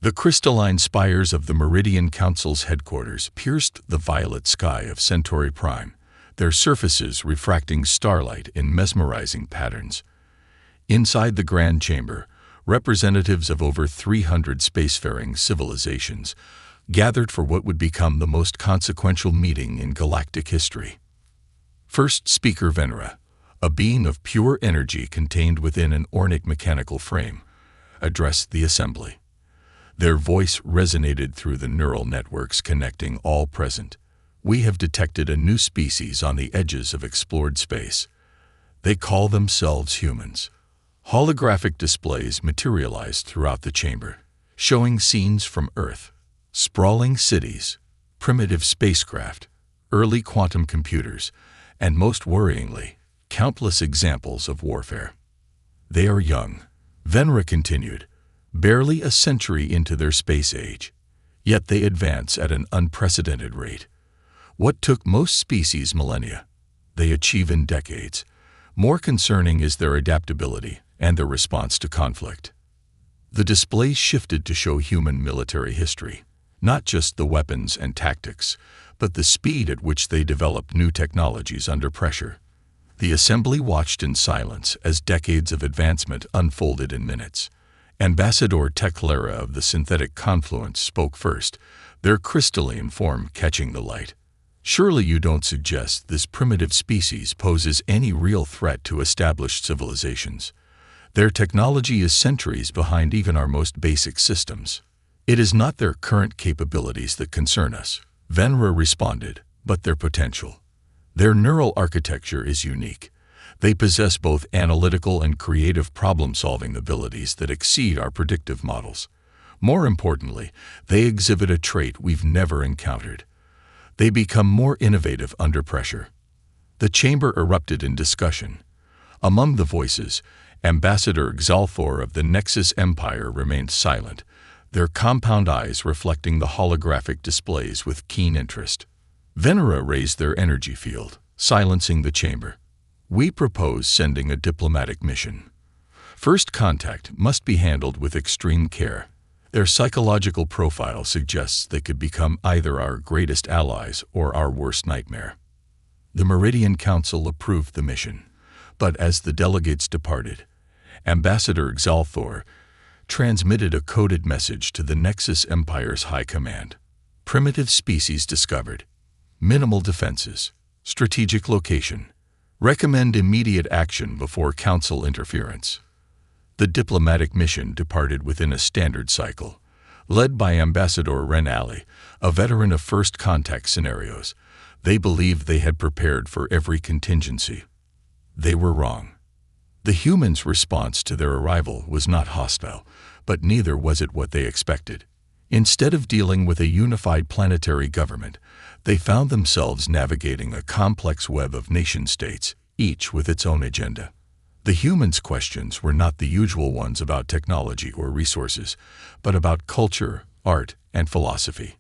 The crystalline spires of the Meridian Council's headquarters pierced the violet sky of Centauri Prime, their surfaces refracting starlight in mesmerizing patterns. Inside the Grand Chamber, representatives of over 300 spacefaring civilizations gathered for what would become the most consequential meeting in galactic history. First speaker Venera, a being of pure energy contained within an ornic mechanical frame, addressed the assembly. Their voice resonated through the neural networks connecting all present. We have detected a new species on the edges of explored space. They call themselves humans. Holographic displays materialized throughout the chamber, showing scenes from Earth, sprawling cities, primitive spacecraft, early quantum computers, and most worryingly, countless examples of warfare. They are young, Venera continued, barely a century into their space age, yet they advance at an unprecedented rate. What took most species millennia, they achieve in decades. More concerning is their adaptability and their response to conflict. The displays shifted to show human military history, not just the weapons and tactics, but the speed at which they developed new technologies under pressure. The assembly watched in silence as decades of advancement unfolded in minutes. Ambassador Teclara of the Synthetic Confluence spoke first, their crystalline form catching the light. Surely you don't suggest this primitive species poses any real threat to established civilizations. Their technology is centuries behind even our most basic systems. It is not their current capabilities that concern us, Venera responded, but their potential. Their neural architecture is unique. They possess both analytical and creative problem-solving abilities that exceed our predictive models. More importantly, they exhibit a trait we've never encountered. They become more innovative under pressure. The chamber erupted in discussion. Among the voices, Ambassador Xalthor of the Nexus Empire remained silent, their compound eyes reflecting the holographic displays with keen interest. Venera raised their energy field, silencing the chamber. We propose sending a diplomatic mission. First contact must be handled with extreme care. Their psychological profile suggests they could become either our greatest allies or our worst nightmare. The Meridian Council approved the mission, but as the delegates departed, Ambassador Xalthor transmitted a coded message to the Nexus Empire's High Command. Primitive species discovered. Minimal defenses. Strategic location. Recommend immediate action before Council interference. The diplomatic mission departed within a standard cycle. Led by Ambassador Renali, a veteran of first contact scenarios, they believed they had prepared for every contingency. They were wrong. The humans' response to their arrival was not hostile, but neither was it what they expected. Instead of dealing with a unified planetary government, they found themselves navigating a complex web of nation-states, each with its own agenda. The humans' questions were not the usual ones about technology or resources, but about culture, art, and philosophy.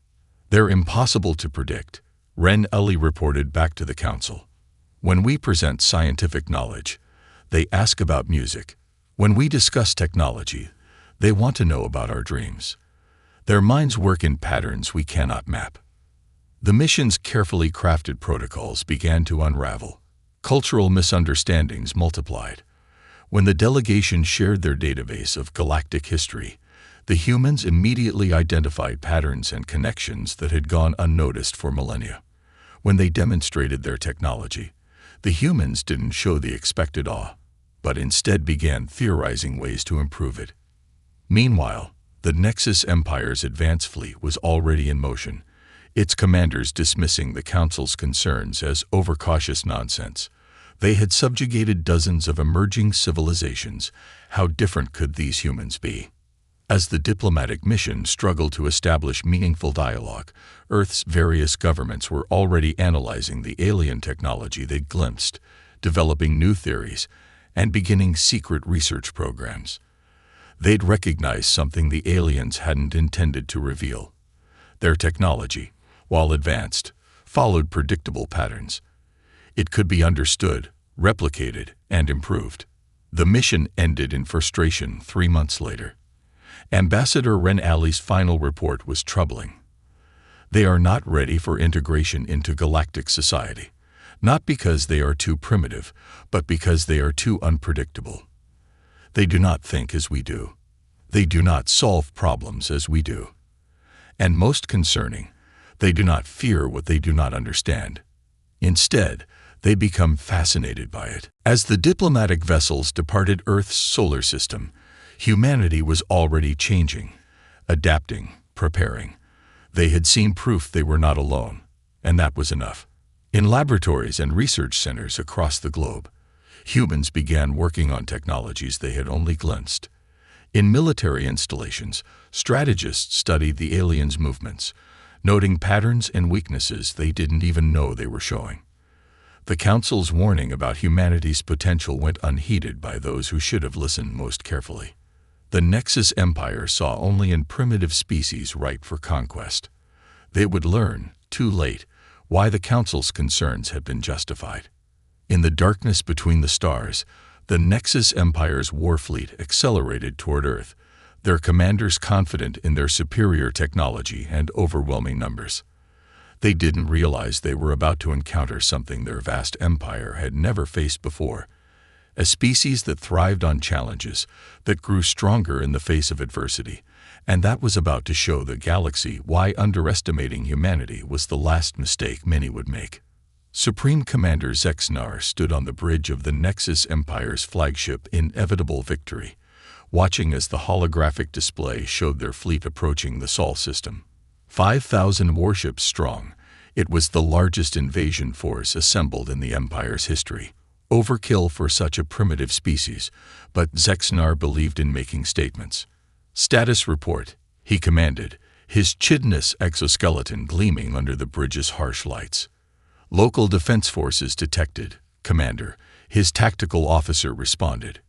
They're impossible to predict, Ren Uli reported back to the council. When we present scientific knowledge, they ask about music. When we discuss technology, they want to know about our dreams. Their minds work in patterns we cannot map. The mission's carefully crafted protocols began to unravel. Cultural misunderstandings multiplied. When the delegation shared their database of galactic history, the humans immediately identified patterns and connections that had gone unnoticed for millennia. When they demonstrated their technology, the humans didn't show the expected awe, but instead began theorizing ways to improve it. Meanwhile, the Nexus Empire's advance fleet was already in motion, its commanders dismissing the Council's concerns as overcautious nonsense. They had subjugated dozens of emerging civilizations. How different could these humans be? As the diplomatic mission struggled to establish meaningful dialogue, Earth's various governments were already analyzing the alien technology they'd glimpsed, developing new theories, and beginning secret research programs. They'd recognized something the aliens hadn't intended to reveal. Their technology, while advanced, followed predictable patterns. It could be understood, replicated, and improved. The mission ended in frustration 3 months later. Ambassador Ren Ali's final report was troubling. They are not ready for integration into galactic society, not because they are too primitive, but because they are too unpredictable. They do not think as we do. They do not solve problems as we do. And most concerning, they do not fear what they do not understand. Instead, they become fascinated by it. As the diplomatic vessels departed Earth's solar system, humanity was already changing, adapting, preparing. They had seen proof they were not alone, and that was enough. In laboratories and research centers across the globe, humans began working on technologies they had only glimpsed. In military installations, strategists studied the aliens' movements, noting patterns and weaknesses they didn't even know they were showing. The Council's warning about humanity's potential went unheeded by those who should have listened most carefully. The Nexus Empire saw only in primitive species ripe for conquest. They would learn, too late, why the Council's concerns had been justified. In the darkness between the stars, the Nexus Empire's war fleet accelerated toward Earth, their commanders confident in their superior technology and overwhelming numbers. They didn't realize they were about to encounter something their vast empire had never faced before, a species that thrived on challenges, that grew stronger in the face of adversity, and that was about to show the galaxy why underestimating humanity was the last mistake many would make. Supreme Commander Zexnar stood on the bridge of the Nexus Empire's flagship Inevitable Victory, watching as the holographic display showed their fleet approaching the Sol system. 5,000 warships strong, it was the largest invasion force assembled in the Empire's history. Overkill for such a primitive species, but Zexnar believed in making statements. "Status report," he commanded, his chitinous exoskeleton gleaming under the bridge's harsh lights. "Local defense forces detected, Commander," his tactical officer responded.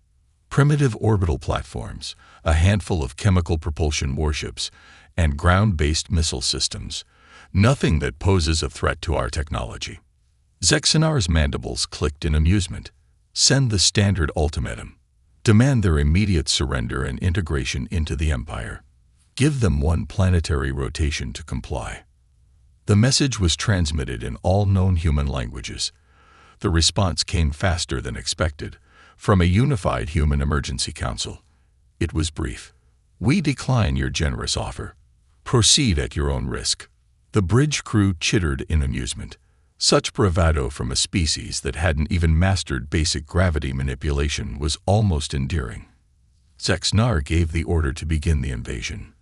"Primitive orbital platforms, a handful of chemical propulsion warships, and ground-based missile systems. Nothing that poses a threat to our technology." Zexnar's mandibles clicked in amusement. "Send the standard ultimatum. Demand their immediate surrender and integration into the Empire. Give them one planetary rotation to comply." The message was transmitted in all known human languages. The response came faster than expected, from a unified human emergency council. It was brief. "We decline your generous offer. Proceed at your own risk." The bridge crew chittered in amusement. Such bravado from a species that hadn't even mastered basic gravity manipulation was almost endearing. Zexnar gave the order to begin the invasion.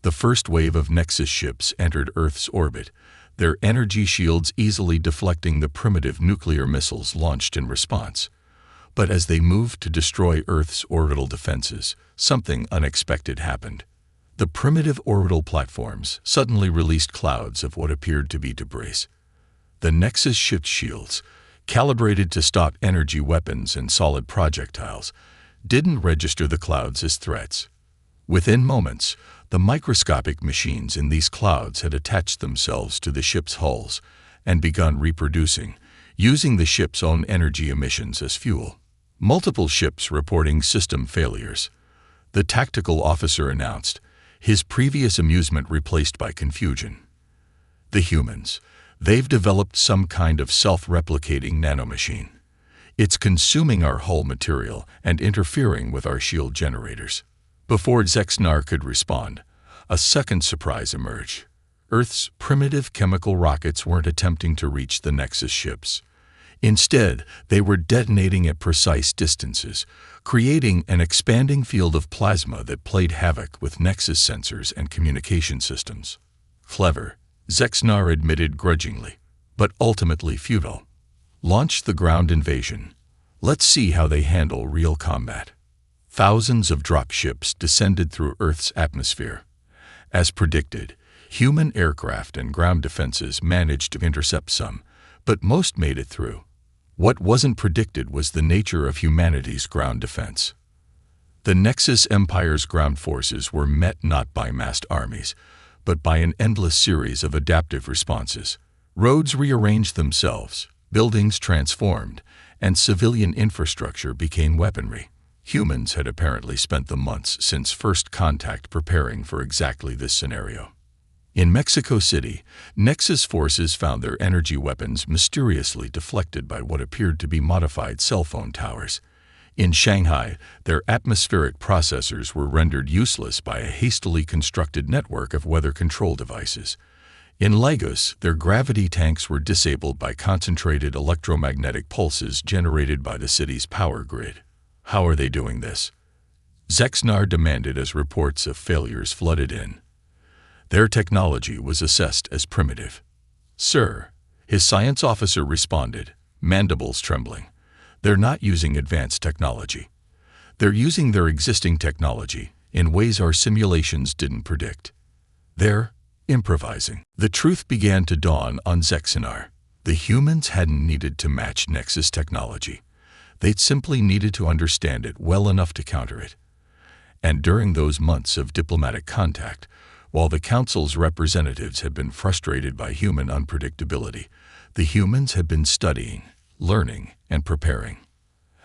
The first wave of Nexus ships entered Earth's orbit, their energy shields easily deflecting the primitive nuclear missiles launched in response. But as they moved to destroy Earth's orbital defenses, something unexpected happened. The primitive orbital platforms suddenly released clouds of what appeared to be debris. The Nexus ship's shields, calibrated to stop energy weapons and solid projectiles, didn't register the clouds as threats. Within moments, the microscopic machines in these clouds had attached themselves to the ship's hulls and begun reproducing, using the ship's own energy emissions as fuel. Multiple ships reporting system failures. The tactical officer announced, his previous amusement replaced by confusion. "The humans. They've developed some kind of self-replicating nanomachine. It's consuming our hull material and interfering with our shield generators." Before Zexnar could respond, a second surprise emerged. Earth's primitive chemical rockets weren't attempting to reach the Nexus ships. Instead, they were detonating at precise distances, creating an expanding field of plasma that played havoc with Nexus sensors and communication systems. Clever, Zexnar admitted grudgingly, but ultimately futile. "Launch the ground invasion. Let's see how they handle real combat." Thousands of dropships descended through Earth's atmosphere. As predicted, human aircraft and ground defenses managed to intercept some, but most made it through. What wasn't predicted was the nature of humanity's ground defense. The Nexus Empire's ground forces were met not by massed armies, but by an endless series of adaptive responses. Roads rearranged themselves, buildings transformed, and civilian infrastructure became weaponry. Humans had apparently spent the months since first contact preparing for exactly this scenario. In Mexico City, Nexus forces found their energy weapons mysteriously deflected by what appeared to be modified cell phone towers. In Shanghai, their atmospheric processors were rendered useless by a hastily constructed network of weather control devices. In Lagos, their gravity tanks were disabled by concentrated electromagnetic pulses generated by the city's power grid. How are they doing this? Zexnar demanded as reports of failures flooded in. Their technology was assessed as primitive. Sir, his science officer responded, mandibles trembling. They're not using advanced technology. They're using their existing technology in ways our simulations didn't predict. They're improvising. The truth began to dawn on Zexnar. The humans hadn't needed to match Nexus technology. They'd simply needed to understand it well enough to counter it. And during those months of diplomatic contact, while the Council's representatives had been frustrated by human unpredictability, the humans had been studying, learning, and preparing.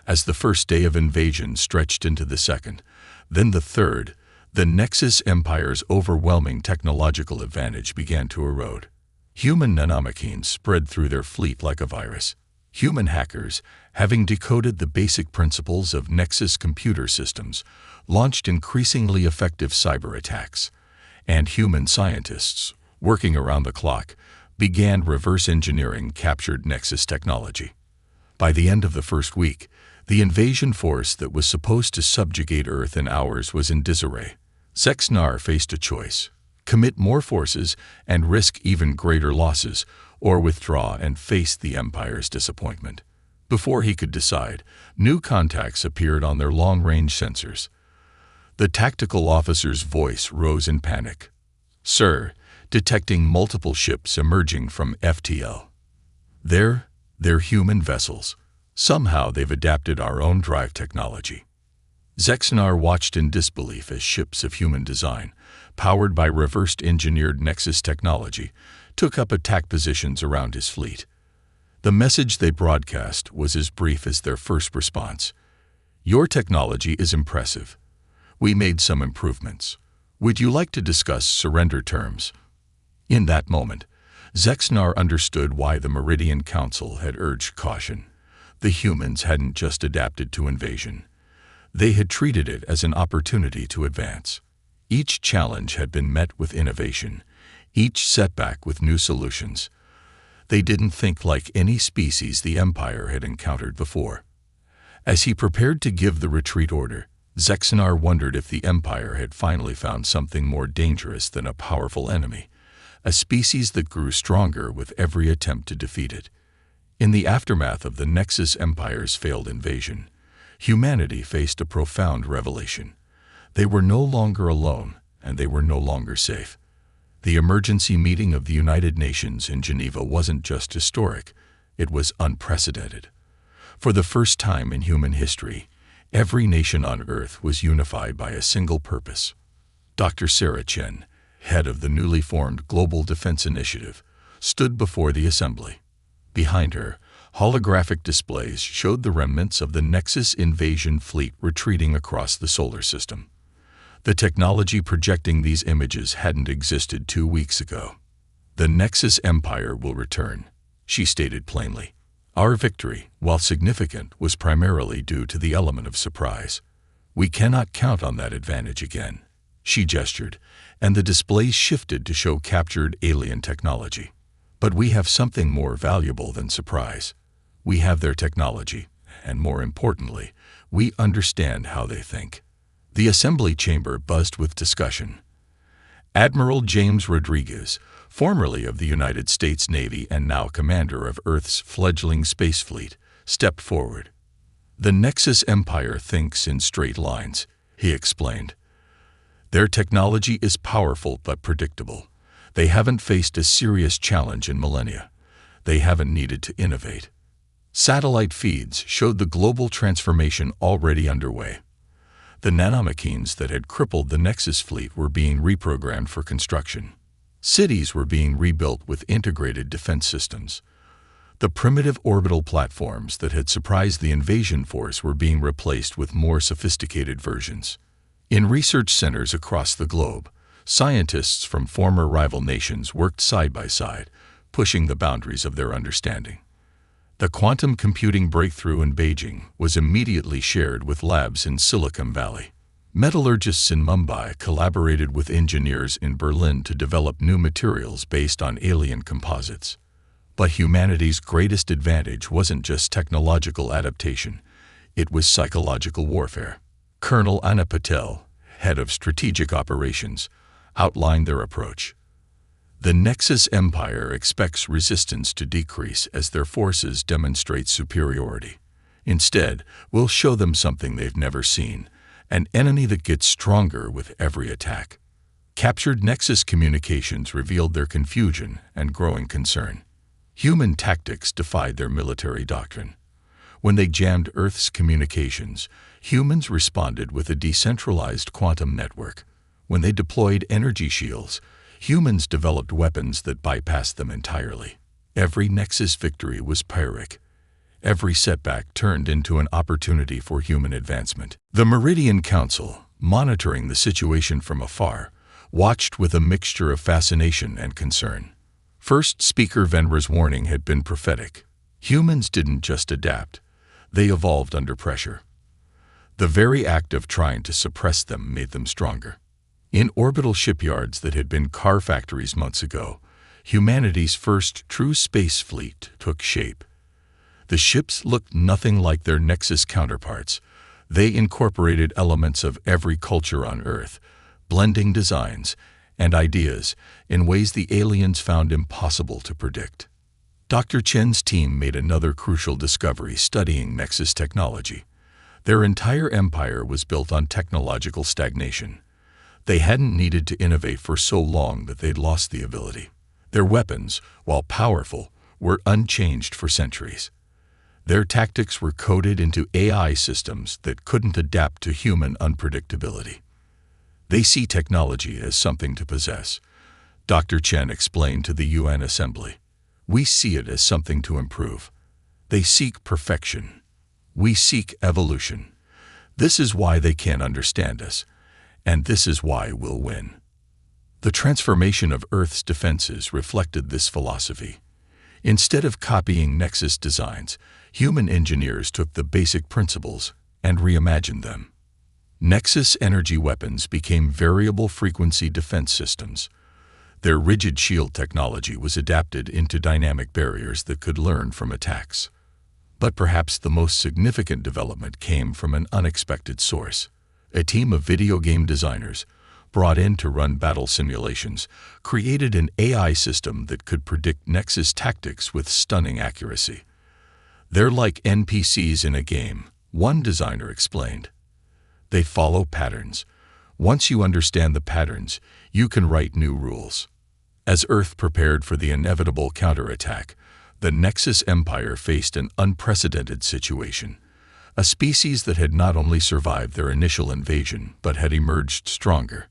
As the first day of invasion stretched into the second, then the third, the Nexus Empire's overwhelming technological advantage began to erode. Human nanomachines spread through their fleet like a virus. Human hackers, having decoded the basic principles of Nexus computer systems, launched increasingly effective cyber attacks. And human scientists, working around the clock, began reverse engineering captured Nexus technology. By the end of the first week, the invasion force that was supposed to subjugate Earth in hours was in disarray. Zexnar faced a choice: commit more forces and risk even greater losses, or withdraw and face the Empire's disappointment. Before he could decide, new contacts appeared on their long-range sensors. The tactical officer's voice rose in panic. Sir, detecting multiple ships emerging from FTL. They're human vessels. Somehow they've adapted our own drive technology. Zexnar watched in disbelief as ships of human design, powered by reversed engineered Nexus technology, took up attack positions around his fleet. The message they broadcast was as brief as their first response. Your technology is impressive. We made some improvements. Would you like to discuss surrender terms? In that moment, Zexnar understood why the Meridian Council had urged caution. The humans hadn't just adapted to invasion. They had treated it as an opportunity to advance. Each challenge had been met with innovation, each setback with new solutions. They didn't think like any species the Empire had encountered before. As he prepared to give the retreat order, Zexnar wondered if the Empire had finally found something more dangerous than a powerful enemy, a species that grew stronger with every attempt to defeat it. In the aftermath of the Nexus Empire's failed invasion, humanity faced a profound revelation. They were no longer alone, and they were no longer safe. The emergency meeting of the United Nations in Geneva wasn't just historic, it was unprecedented. For the first time in human history, every nation on Earth was unified by a single purpose. Dr. Sarah Chen, head of the newly formed Global Defense Initiative, stood before the assembly. Behind her, holographic displays showed the remnants of the Nexus invasion fleet retreating across the solar system. The technology projecting these images hadn't existed 2 weeks ago. The Nexus Empire will return, she stated plainly. Our victory, while significant, was primarily due to the element of surprise. We cannot count on that advantage again. She gestured, and the displays shifted to show captured alien technology. But we have something more valuable than surprise. We have their technology, and more importantly, we understand how they think. The assembly chamber buzzed with discussion. Admiral James Rodriguez, formerly of the United States Navy and now commander of Earth's fledgling space fleet, stepped forward. The Nexus Empire thinks in straight lines, he explained. Their technology is powerful but predictable. They haven't faced a serious challenge in millennia. They haven't needed to innovate. Satellite feeds showed the global transformation already underway. The nanomachines that had crippled the Nexus fleet were being reprogrammed for construction. Cities were being rebuilt with integrated defense systems. The primitive orbital platforms that had surprised the invasion force were being replaced with more sophisticated versions. In research centers across the globe, scientists from former rival nations worked side by side, pushing the boundaries of their understanding. The quantum computing breakthrough in Beijing was immediately shared with labs in Silicon Valley. Metallurgists in Mumbai collaborated with engineers in Berlin to develop new materials based on alien composites. But humanity's greatest advantage wasn't just technological adaptation, it was psychological warfare. Colonel Anna Patel, head of strategic operations, outlined their approach. The Nexus Empire expects resistance to decrease as their forces demonstrate superiority. Instead, we'll show them something they've never seen, an enemy that gets stronger with every attack. Captured Nexus communications revealed their confusion and growing concern. Human tactics defied their military doctrine. When they jammed Earth's communications, humans responded with a decentralized quantum network. When they deployed energy shields, humans developed weapons that bypassed them entirely. Every Nexus victory was Pyrrhic. Every setback turned into an opportunity for human advancement. The Meridian Council, monitoring the situation from afar, watched with a mixture of fascination and concern. First Speaker Venra's warning had been prophetic. Humans didn't just adapt, they evolved under pressure. The very act of trying to suppress them made them stronger. In orbital shipyards that had been car factories months ago, humanity's first true space fleet took shape. The ships looked nothing like their Nexus counterparts. They incorporated elements of every culture on Earth, blending designs and ideas in ways the aliens found impossible to predict. Dr. Chen's team made another crucial discovery studying Nexus technology. Their entire empire was built on technological stagnation. They hadn't needed to innovate for so long that they'd lost the ability. Their weapons, while powerful, were unchanged for centuries. Their tactics were coded into AI systems that couldn't adapt to human unpredictability. They see technology as something to possess. Dr. Chen explained to the UN Assembly. We see it as something to improve. They seek perfection. We seek evolution. This is why they can't understand us. And this is why we'll win. The transformation of Earth's defenses reflected this philosophy. Instead of copying Nexus designs, human engineers took the basic principles and reimagined them. Nexus energy weapons became variable frequency defense systems. Their rigid shield technology was adapted into dynamic barriers that could learn from attacks. But perhaps the most significant development came from an unexpected source. A team of video game designers, brought in to run battle simulations, created an AI system that could predict Nexus tactics with stunning accuracy. They're like NPCs in a game, one designer explained. They follow patterns. Once you understand the patterns, you can write new rules. As Earth prepared for the inevitable counterattack, the Nexus Empire faced an unprecedented situation. A species that had not only survived their initial invasion, but had emerged stronger.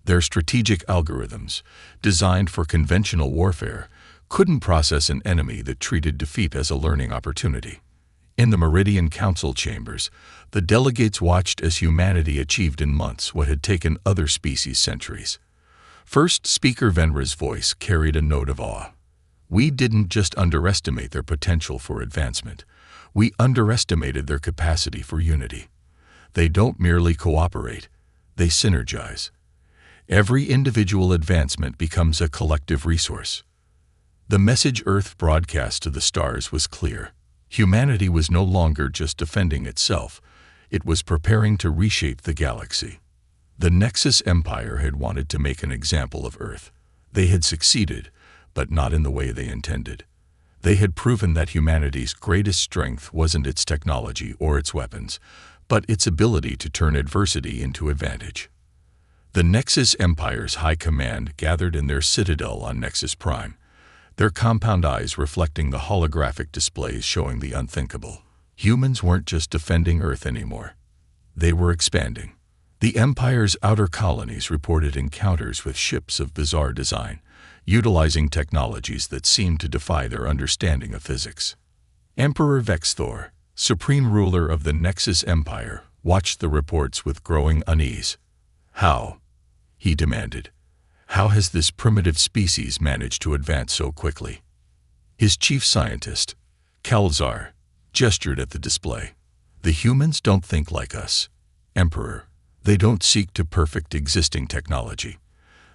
Their strategic algorithms, designed for conventional warfare, couldn't process an enemy that treated defeat as a learning opportunity. In the Meridian Council chambers, the delegates watched as humanity achieved in months what had taken other species centuries. First Speaker Venra's voice carried a note of awe. We didn't just underestimate their potential for advancement. We underestimated their capacity for unity. They don't merely cooperate, they synergize. Every individual advancement becomes a collective resource. The message Earth broadcast to the stars was clear. Humanity was no longer just defending itself, it was preparing to reshape the galaxy. The Nexus Empire had wanted to make an example of Earth. They had succeeded, but not in the way they intended. They had proven that humanity's greatest strength wasn't its technology or its weapons, but its ability to turn adversity into advantage. The Nexus Empire's high command gathered in their citadel on Nexus Prime, their compound eyes reflecting the holographic displays showing the unthinkable. Humans weren't just defending Earth anymore. They were expanding. The Empire's outer colonies reported encounters with ships of bizarre design, utilizing technologies that seemed to defy their understanding of physics. Emperor Vexthor, supreme ruler of the Nexus Empire, watched the reports with growing unease. "How?" he demanded. "How has this primitive species managed to advance so quickly?" His chief scientist, Kalzar, gestured at the display. "The humans don't think like us, Emperor. They don't seek to perfect existing technology.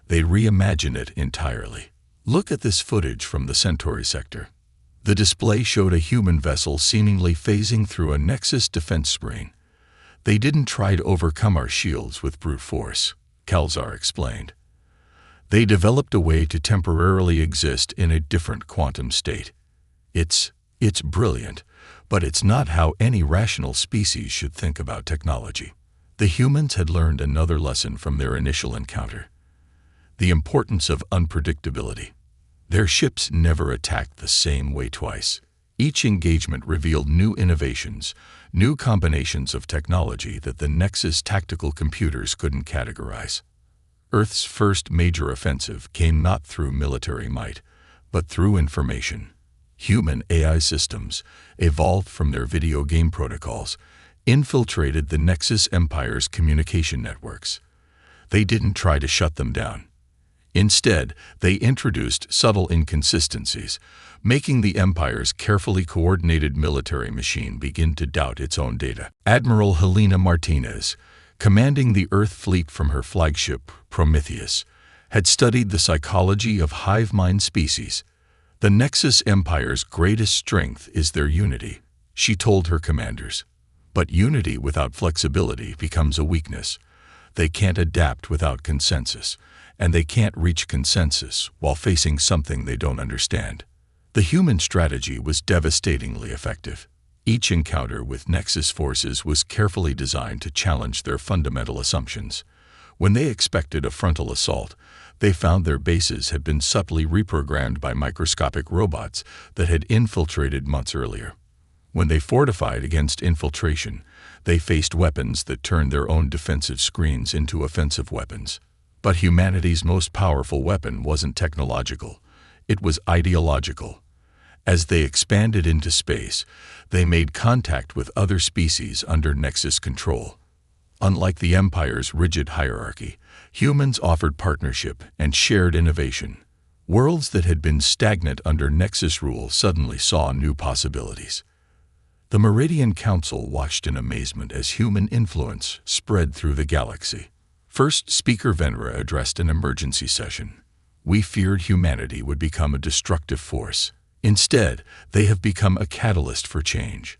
They reimagine it entirely. Look at this footage from the Centauri sector." The display showed a human vessel seemingly phasing through a Nexus defense screen. "They didn't try to overcome our shields with brute force," Kalzar explained. "They developed a way to temporarily exist in a different quantum state. It's brilliant, but it's not how any rational species should think about technology." The humans had learned another lesson from their initial encounter: the importance of unpredictability. Their ships never attacked the same way twice. Each engagement revealed new innovations, new combinations of technology that the Nexus tactical computers couldn't categorize. Earth's first major offensive came not through military might, but through information. Human AI systems, evolved from their video game protocols, infiltrated the Nexus Empire's communication networks. They didn't try to shut them down. Instead, they introduced subtle inconsistencies, making the Empire's carefully coordinated military machine begin to doubt its own data. Admiral Helena Martinez, commanding the Earth fleet from her flagship, Prometheus, had studied the psychology of hive mind species. "The Nexus Empire's greatest strength is their unity," she told her commanders. "But unity without flexibility becomes a weakness. They can't adapt without consensus, and they can't reach consensus while facing something they don't understand." The human strategy was devastatingly effective. Each encounter with Nexus forces was carefully designed to challenge their fundamental assumptions. When they expected a frontal assault, they found their bases had been subtly reprogrammed by microscopic robots that had infiltrated months earlier. When they fortified against infiltration, they faced weapons that turned their own defensive screens into offensive weapons. But humanity's most powerful weapon wasn't technological, it was ideological. As they expanded into space, they made contact with other species under Nexus control. Unlike the Empire's rigid hierarchy, humans offered partnership and shared innovation. Worlds that had been stagnant under Nexus rule suddenly saw new possibilities. The Meridian Council watched in amazement as human influence spread through the galaxy. First Speaker Venra addressed an emergency session. "We feared humanity would become a destructive force. Instead, they have become a catalyst for change.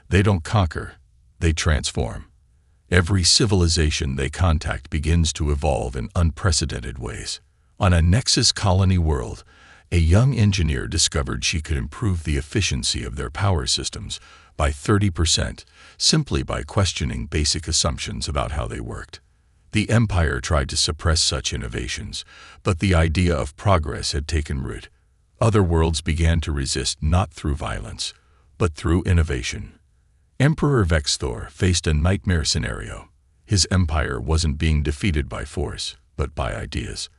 They don't conquer, they transform. Every civilization they contact begins to evolve in unprecedented ways." On a Nexus colony world, a young engineer discovered she could improve the efficiency of their power systems by 30% simply by questioning basic assumptions about how they worked. The Empire tried to suppress such innovations, but the idea of progress had taken root. Other worlds began to resist not through violence, but through innovation. Emperor Vexthor faced a nightmare scenario. His empire wasn't being defeated by force, but by ideas.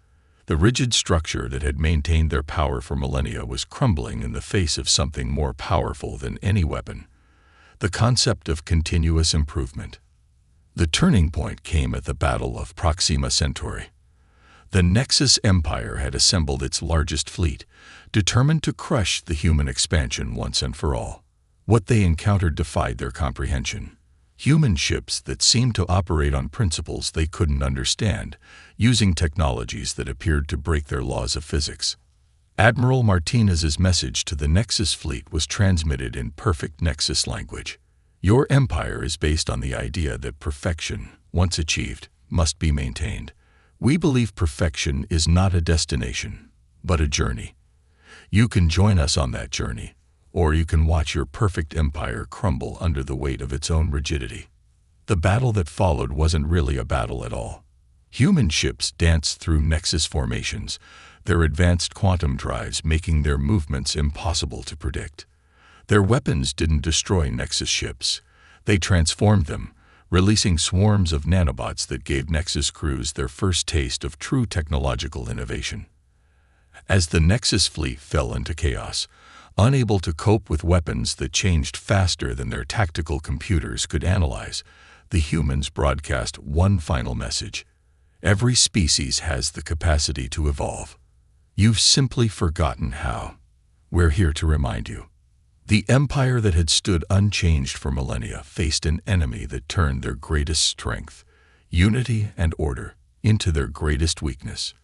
The rigid structure that had maintained their power for millennia was crumbling in the face of something more powerful than any weapon: the concept of continuous improvement. The turning point came at the Battle of Proxima Centauri. The Nexus Empire had assembled its largest fleet, determined to crush the human expansion once and for all. What they encountered defied their comprehension. Human ships that seemed to operate on principles they couldn't understand, using technologies that appeared to break their laws of physics. Admiral Martinez's message to the Nexus fleet was transmitted in perfect Nexus language. "Your empire is based on the idea that perfection, once achieved, must be maintained. We believe perfection is not a destination, but a journey. You can join us on that journey, or you can watch your perfect empire crumble under the weight of its own rigidity." The battle that followed wasn't really a battle at all. Human ships danced through Nexus formations, their advanced quantum drives making their movements impossible to predict. Their weapons didn't destroy Nexus ships. They transformed them, releasing swarms of nanobots that gave Nexus crews their first taste of true technological innovation. As the Nexus fleet fell into chaos, unable to cope with weapons that changed faster than their tactical computers could analyze, the humans broadcast one final message. Every species has the capacity to evolve. You've simply forgotten how. We're here to remind you. The empire that had stood unchanged for millennia faced an enemy that turned their greatest strength, unity and order, into their greatest weakness.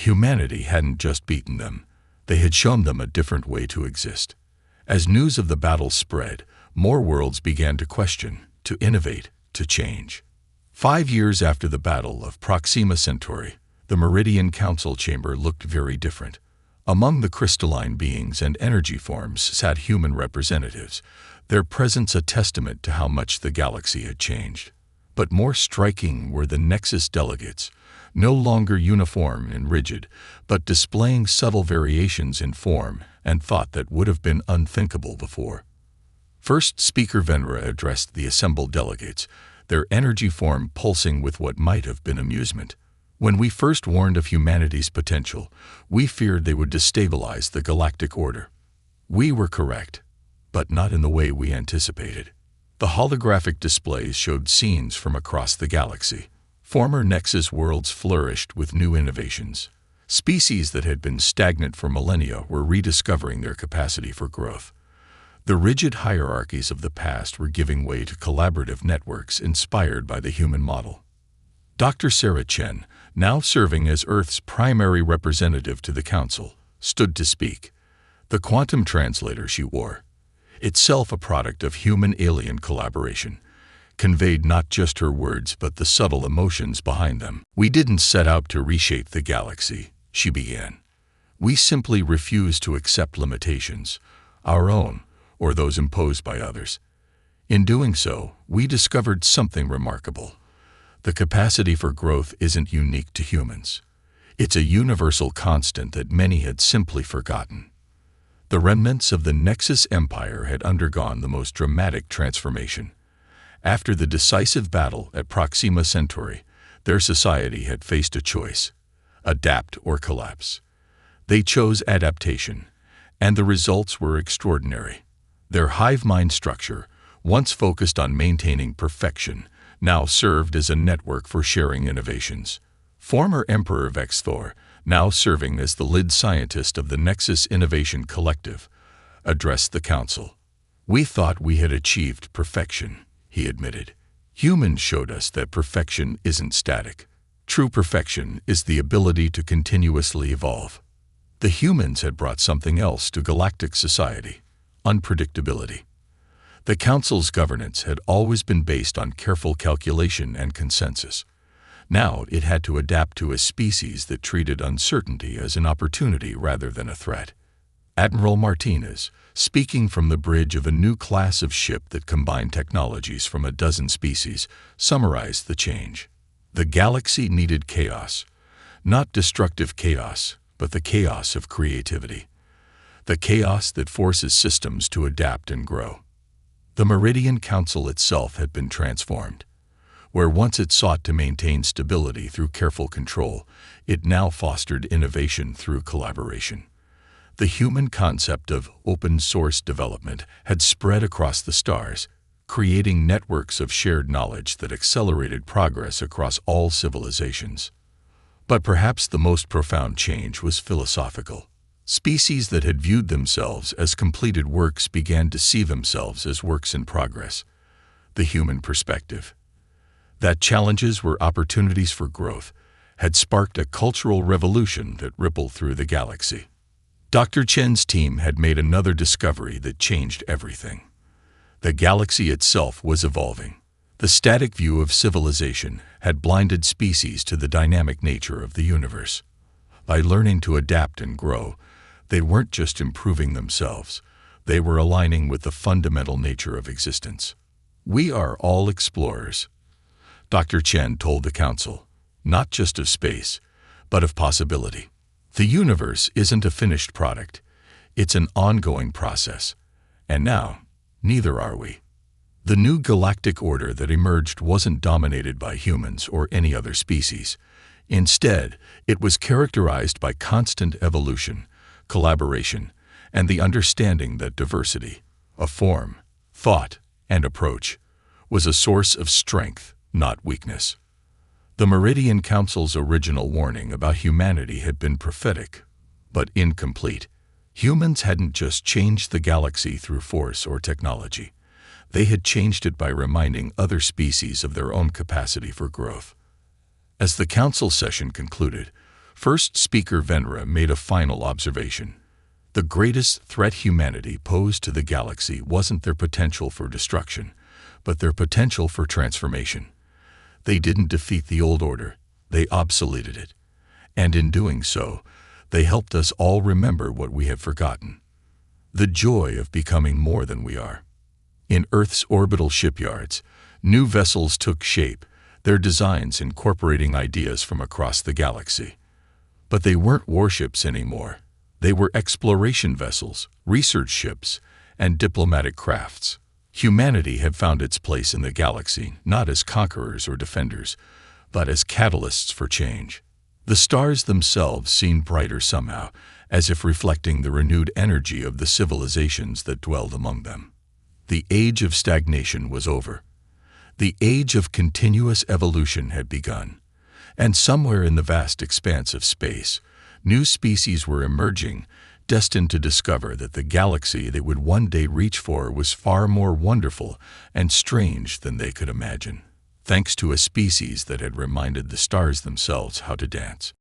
Humanity hadn't just beaten them. They had shown them a different way to exist. As news of the battle spread, more worlds began to question, to innovate, to change. 5 years after the Battle of Proxima Centauri, the Meridian Council chamber looked very different. Among the crystalline beings and energy forms sat human representatives, their presence a testament to how much the galaxy had changed. But more striking were the Nexus delegates, no longer uniform and rigid, but displaying subtle variations in form and thought that would have been unthinkable before. First Speaker Venra addressed the assembled delegates, their energy form pulsing with what might have been amusement. When we first warned of humanity's potential, we feared they would destabilize the galactic order. We were correct, but not in the way we anticipated. The holographic displays showed scenes from across the galaxy. Former Nexus worlds flourished with new innovations. Species that had been stagnant for millennia were rediscovering their capacity for growth. The rigid hierarchies of the past were giving way to collaborative networks inspired by the human model. Dr. Sarah Chen, now serving as Earth's primary representative to the Council, stood to speak. The quantum translator she wore, itself a product of human-alien collaboration, conveyed not just her words but the subtle emotions behind them. "We didn't set out to reshape the galaxy," she began. "We simply refused to accept limitations, our own or those imposed by others. In doing so, we discovered something remarkable. The capacity for growth isn't unique to humans. It's a universal constant that many had simply forgotten." The remnants of the Nexus Empire had undergone the most dramatic transformation. After the decisive battle at Proxima Centauri, their society had faced a choice: adapt or collapse. They chose adaptation, and the results were extraordinary. Their hive mind structure, once focused on maintaining perfection, now served as a network for sharing innovations. Former Emperor Vexthor, now serving as the lead scientist of the Nexus Innovation Collective, addressed the Council. "We thought we had achieved perfection," he admitted. "Humans showed us that perfection isn't static. True perfection is the ability to continuously evolve." The humans had brought something else to galactic society: unpredictability. The Council's governance had always been based on careful calculation and consensus. Now it had to adapt to a species that treated uncertainty as an opportunity rather than a threat. Admiral Martinez, speaking from the bridge of a new class of ship that combined technologies from a dozen species, summarized the change. The galaxy needed chaos. Not destructive chaos, but the chaos of creativity. The chaos that forces systems to adapt and grow. The Meridian Council itself had been transformed. Where once it sought to maintain stability through careful control, it now fostered innovation through collaboration. The human concept of open-source development had spread across the stars, creating networks of shared knowledge that accelerated progress across all civilizations. But perhaps the most profound change was philosophical. Species that had viewed themselves as completed works began to see themselves as works in progress. The human perspective, that challenges were opportunities for growth, had sparked a cultural revolution that rippled through the galaxy. Dr. Chen's team had made another discovery that changed everything. The galaxy itself was evolving. The static view of civilization had blinded species to the dynamic nature of the universe. By learning to adapt and grow, they weren't just improving themselves, they were aligning with the fundamental nature of existence. "We are all explorers," Dr. Chen told the Council, "not just of space, but of possibility. The universe isn't a finished product, it's an ongoing process. And now, neither are we." The new galactic order that emerged wasn't dominated by humans or any other species. Instead, it was characterized by constant evolution, collaboration, and the understanding that diversity, of form, thought, and approach, was a source of strength, not weakness. The Meridian Council's original warning about humanity had been prophetic, but incomplete. Humans hadn't just changed the galaxy through force or technology. They had changed it by reminding other species of their own capacity for growth. As the council session concluded, first speaker Venra made a final observation. The greatest threat humanity posed to the galaxy wasn't their potential for destruction, but their potential for transformation. They didn't defeat the old order, they obsoleted it. And in doing so, they helped us all remember what we have forgotten: the joy of becoming more than we are. In Earth's orbital shipyards, new vessels took shape, their designs incorporating ideas from across the galaxy. But they weren't warships anymore. They were exploration vessels, research ships, and diplomatic crafts. Humanity had found its place in the galaxy, not as conquerors or defenders, but as catalysts for change. The stars themselves seemed brighter somehow, as if reflecting the renewed energy of the civilizations that dwelled among them. The age of stagnation was over. The age of continuous evolution had begun. And somewhere in the vast expanse of space, new species were emerging, destined to discover that the galaxy they would one day reach for was far more wonderful and strange than they could imagine, thanks to a species that had reminded the stars themselves how to dance.